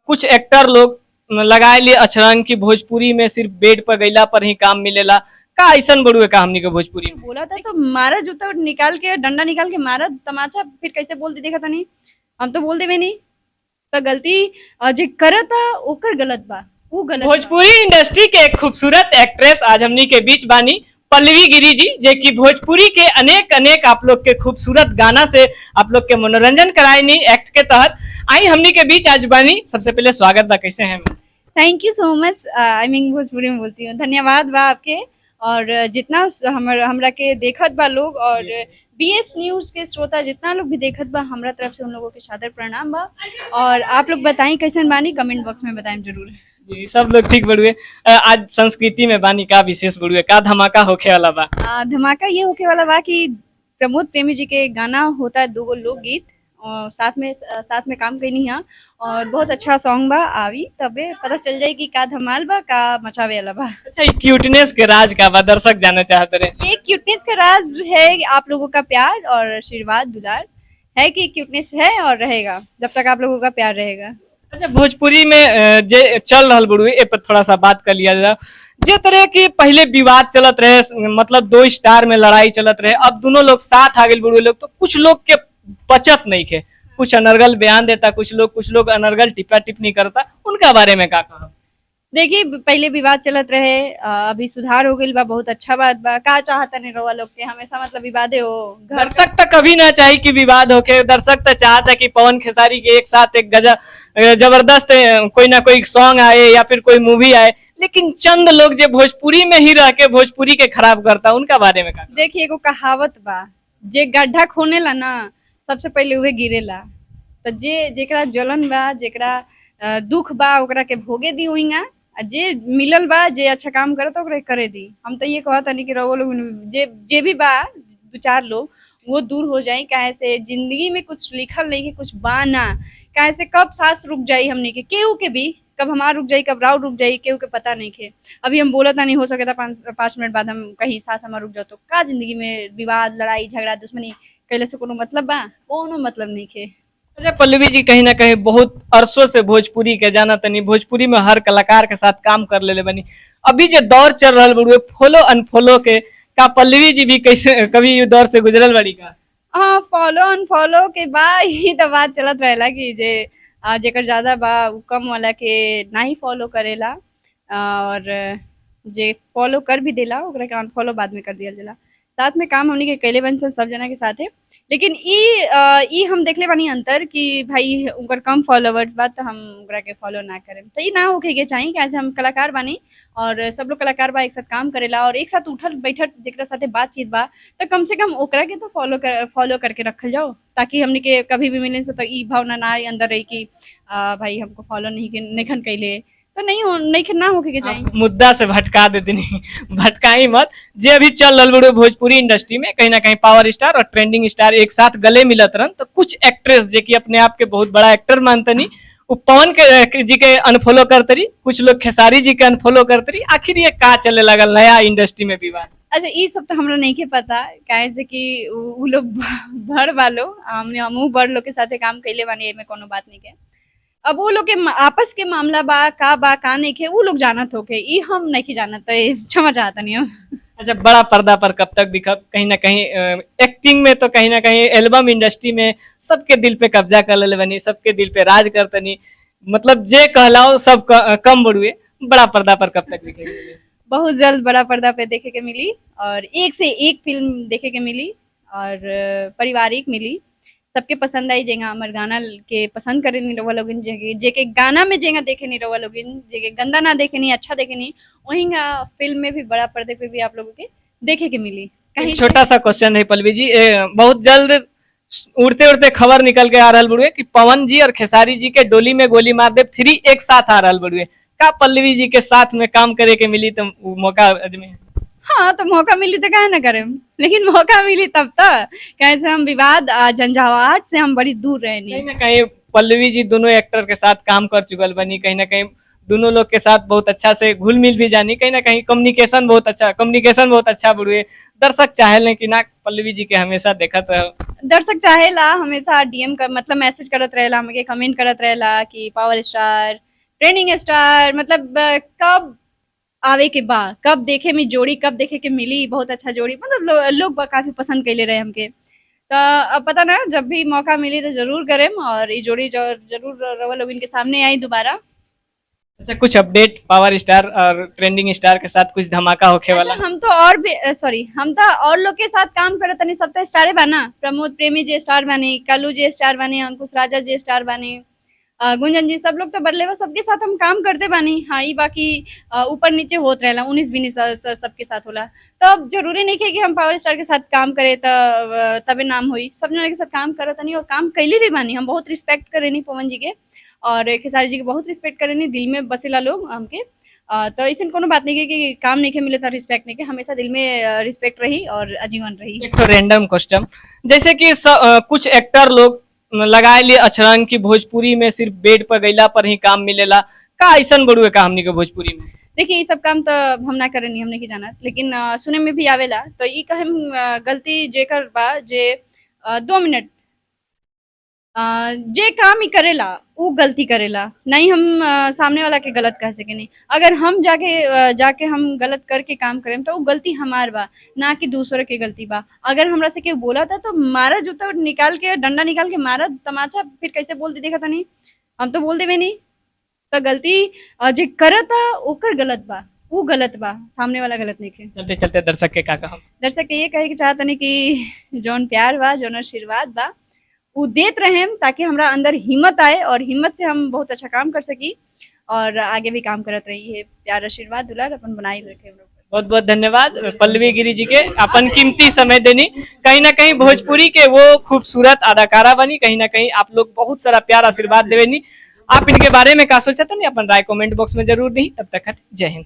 कुछ एक्टर लोग लगाए लिए अछरंग की भोजपुरी में सिर्फ बेड पर गईला पर ही काम मिलेला। का ऐसन बड़ुए का हमनी के भोजपुरी में? बोला था तो मारा, जूता निकाल के डंडा निकाल के मारा तमाचा, फिर कैसे बोल दी देखा था नहीं। हम तो बोल देवे नहीं तो गलती जे करता ओकर गलत बा, वो गलत बा। भोजपुरी इंडस्ट्री के एक खूबसूरत एक्ट्रेस आज हमनी के बीच बानी पल्लवी गिरी जी, जे कि भोजपुरी के अनेक अनेक आप लोग के खूबसूरत गाना से आप लोग के मनोरंजन कराएनी एक्ट के तहत। आई हमनी के बीच आज बानी, सबसे पहले स्वागत बा, कैसे हैं? Thank you so much. I mean Bhojpuri में बोलती हूँ, धन्यवाद बा आपके। और जितना हमरा के देखत बा लोग और बीएस न्यूज के श्रोता जितना लोग भी देखत बा, हमरा तरफ से उन लोगों के सादर प्रणाम बा। और आप लोग बताएं कैसन बानी, कमेंट बॉक्स में बताएं जरूर। जी सब लोग ठीक बड़ुए। आज संस्कृति में बानी का विशेष बड़ुए, का धमाका होखे वाला बा? धमाका ये होके वाला बा कि प्रमोद प्रेमी जी के गाना होता है, 2 लोकगीत और साथ में काम करनी है और बहुत अच्छा सॉन्ग बा। आवी तबे पता चल जाए कि का धमाल बा, का मचावे वाला बा। अच्छा, क्यूटनेस के राज का बा, दर्शक जानना चाहते रहे। ये क्यूटनेस का राज है आप लोगों का प्यार और आशीर्वाद दुलार है कि क्यूटनेस है और रहेगा जब तक आप लोगों का प्यार रहेगा। अच्छा, भोजपुरी में जे चल रहा बड़ुए ए पर थोड़ा सा बात कर लिया जाए। जे तरह की पहले विवाद चलत रहे, मतलब 2 स्टार में लड़ाई चलत रहे, अब दोनों लोग साथ आ गए बड़ुए लोग, तो कुछ लोग के बचत नहीं खे, कुछ अनर्गल बयान देता, कुछ लोग अनर्गल टिप्पा टिप्पणी करता, उनका बारे में का कहा? देखिए पहले विवाद चलत रहे, अभी सुधार हो गई बा, बहुत अच्छा बात बा। का चाहता नहीं रहा लोग के हमेशा मतलब विवादे हो। दर्शक तो कभी ना चाहे कि विवाद होके, दर्शक तो चाहता कि पवन खेसारी के एक साथ एक जबरदस्त कोई ना कोई सॉन्ग आए या फिर कोई मूवी आए, लेकिन चंद लोग जो भोजपुरी में ही रह के भोजपुरी के खराब करता, उनका बारे में का? देखिए एगो कहावत बा, जे गड्ढा खोने ला ना सबसे पहले उहे गिरेला। तो जेकरा जलन बा, जेकरा दुख बा, ओकरा के भोगे दी हुईगा। जे मिलल बा, जे अच्छा काम करे तो ओकरा करे दी। हम तो ये कहत नहीं कि रहो लोग जे भी बा 2-4 लोग वो दूर हो जाए, काहे से जिंदगी में कुछ लिखल नहीं है, कुछ बा ना। काहे से कब सांस रुक जाई हमने के, केहू के भी कब हमार रुक जाई, कब राव रुक जाई, केहू के पता नहीं खे। अभी हम बोलत नहीं हो सके था 5 मिनट बाद हम कहीं सांस हमार रुक जाओ, तो का जिंदगी में विवाद लड़ाई झगड़ा दुश्मनी कैले से कोनो मतलब बा? कोनो मतलब नहीं खे। अच्छा पल्लवी जी, कहीं ना कहीं बहुत अरसों से भोजपुरी के जाना तनी, भोजपुरी में हर कलाकार के साथ काम कर ले बनी। अभी जो दौर चल रहा बड़ुए फॉलो अनफॉलो के, का पल्लवी जी भी कैसे कभी ये दौर से गुजरल बड़ी का? हाँ, फॉलो अनफॉलो के बा ही तो बात चलत रहेला कि जेकर ज्यादा बा उ कम वाला के ना ही फॉलो करेला और जे फॉलो कर भी देला ओकरा के अनफॉलो बाद में कर दिया जाला। साथ में काम हमनी के कैले बन सब जना के साथ है, लेकिन ई हम देखले बानी अंतर कि भाई उनकर कम फॉलोवर्स बा तो हम ओकरा के फॉलो ना करें, तो ई ना होके के चाहिए। कैसे हम कलाकार बानी और सब लोग कलाकार बा, एक साथ काम करेला और एक साथ उठल बैठल जेकरा साथे बातचीत बा, तो कम से कम ओकरा के तो फॉलो करके रखल जाओ, ताकि हमनी के कभी भी मिले से तो ई भावना ना अंदर रही कि भाई हमको फॉलो नहीं खन कैले, तो नहीं ना होके के चाहिए। मुद्दा से भटका देती नहीं, भटकाई मत। जे अभी चल रहा बड़े भोजपुरी इंडस्ट्री में कहीं ना कहीं पावर स्टार और ट्रेंडिंग स्टार एक साथ गले मिलत रहन, तो कुछ एक्ट्रेस जे कि अपने आप के बहुत बड़ा एक्टर मानतनी, वो पवन जी के अनफॉलो करतरी, कुछ लोग खेसारी जी के अनफॉलो करतरी, आखिर ये का चले लगल नया इंडस्ट्री में विवाद? अच्छा ये सब तो हमरा नहीं के पता, काहे से कि उ लोग बड़ वालो हमहू बड़ लोग के साथे काम कैले बानी, एमे कोनो बात नहीं के। अब वो लोग के आपस के मामला बा का नहीं के, वो लोग जानत होके, ई हम नहीं जानत, क्षमा चाहता नहीं हम। अच्छा, बड़ा पर्दा पर कब तक दिखब? कहीं ना कहीं एक्टिंग में तो कहीं ना कहीं एल्बम इंडस्ट्री में सबके दिल पे कब्जा कर ले बनी, सबके दिल पे राज करतनी, मतलब जे कहलाओ सब कम बड़ुए, बड़ा पर्दा पर कब तक दिखेगी? बहुत जल्द बड़ा पर्दा पे देखे के मिली और एक से एक फिल्म देखे के मिली और पारिवारिक मिली, सबके पसंद आई। जेगा हमार गाना के पसंद करे नहीं रहा लोगिन, जेके गाना में जेगा देखे नहीं रहा लोगिन, जेके गंदा ना देखे नहीं, अच्छा देखे नहीं, वहीं फिल्म में भी बड़ा पर्दे पे भी आप लोगों के देखे के मिली। कहीं छोटा सा क्वेश्चन है पल्लवी जी, बहुत जल्द उड़ते उड़ते खबर निकल के आ रहा बड़ुए कि पवन जी और खेसारी जी के डोली में गोली मार दे 3 एक साथ आ रहा बड़ुए, का पल्लवी जी के साथ में काम करे के मिली तो मौका अजमे? हाँ तो मौका मिली तो काहे ना करें, लेकिन मौका मिली तब तक कैसे हम विवाद झंझावाट से हम बड़ी दूर रहे। कहीं ना कहीं पल्लवी जी दोनों एक्टर के साथ काम कर चुकल बनी, कहीं ना कहीं दोनों लोग के साथ बहुत अच्छा से घुल मिल भी जानी, कहीं ना कहीं कम्युनिकेशन बहुत अच्छा बढ़ुए। दर्शक चाहेले कि ना पल्लवी जी के हमेशा देखत रहो। दर्शक चाहेला हमेशा डीएम का मतलब मैसेज करत रहेला, हमके कमेंट करत रहेला कि पावर स्टार, ट्रेंडिंग स्टार, मतलब कब आवे के बा, कब देखे में जोड़ी, कब देखे के मिली बहुत अच्छा जोड़ी, मतलब लोग काफी पसंद कैले रहे हमके। तो अब पता ना जब भी मौका मिली तो जरूर करेम, और ये जोड़ी जरूर रवा लोग इनके सामने आई दोबारा। अच्छा, कुछ अपडेट पावर स्टार और ट्रेंडिंग स्टार के साथ कुछ धमाका होखे वाला? अच्छा, हम तो और भी सॉरी, हम तो और लोग के साथ काम करत तनी, सब तो स्टारे बाना। प्रमोद प्रेमी जी स्टार बानी, कल्लू जी स्टार बानी, अंकुश राजा जी स्टार बानी, गुंजन जी, सब लोग तो बदले वो सबके साथ हम काम करते बानी। हाँ, ये बाकी ऊपर नीचे होत रहेला, 19-20 सबके साथ होला। तो अब जरूरी नहीं है कि हम पावर स्टार के साथ काम करे तबे नाम हुई। सब जने के साथ काम करत तनी और काम कैली भी बानी। हम बहुत रिस्पेक्ट करेनी पवन जी के और खेसारी जी के बहुत रिस्पेक्ट करेनी, दिल में बसेला लोग हमके। तो ऐसे कोनो बात नहीं है कि काम नहीं के मिले तो रिस्पेक्ट नहीं के, हमेशा दिल में रिस्पेक्ट रही और आजीवन रही। एक तो रैंडम क्वेश्चन, जैसे कि कुछ एक्टर लोग लगाए लिए अचरंग की भोजपुरी में सिर्फ बेड पर गईला पर ही काम मिलेला, का ऐसन बड़ुए का हमनी के भोजपुरी में? देखिए, ये सब काम तो हम ना करेनी, हम नहीं जाना, लेकिन सुने में भी आवेला। तो ई कहम गलती जेकर बा जे 2 मिनट जे काम ही करेला वो गलती करेला, नहीं हम सामने वाला के गलत कह सके नहीं। अगर हम जाके हम गलत करके काम करें तो वो गलती हमार बा, ना कि दूसरे के गलती बा। अगर हमरा से केहू बोला था तो मारा, जूता निकाल के, डंडा निकाल के मारा तमाचा, फिर कैसे बोल दी देखा था नहीं, हम तो बोल देवे नहीं। तो गलती जे करता ओकर गलत बा, वो गलत बा, सामने वाला गलत नहीं है। चलते चलते दर्शक के का कहम? दर्शक के ये कहे के चाहतनी कि जौन प्यार बा, जौन आशीर्वाद बा, वो देत रहें ताकि हमरा अंदर हिम्मत आए और हिम्मत से हम बहुत अच्छा काम कर सकी और आगे भी काम करत रही है। प्यार आशीर्वाद दुलार अपन बनाई रखे हम लोग। बहुत बहुत धन्यवाद पल्लवी गिरी जी के अपन कीमती समय देनी। कहीं ना कहीं भोजपुरी के वो खूबसूरत अदाकारा बनी, कहीं ना कहीं आप लोग बहुत सारा प्यार आशीर्वाद देवेनी। आप इनके बारे में का सोचते नहीं, अपन राय कमेंट बॉक्स में जरूर दी। तब तक जय हिंद।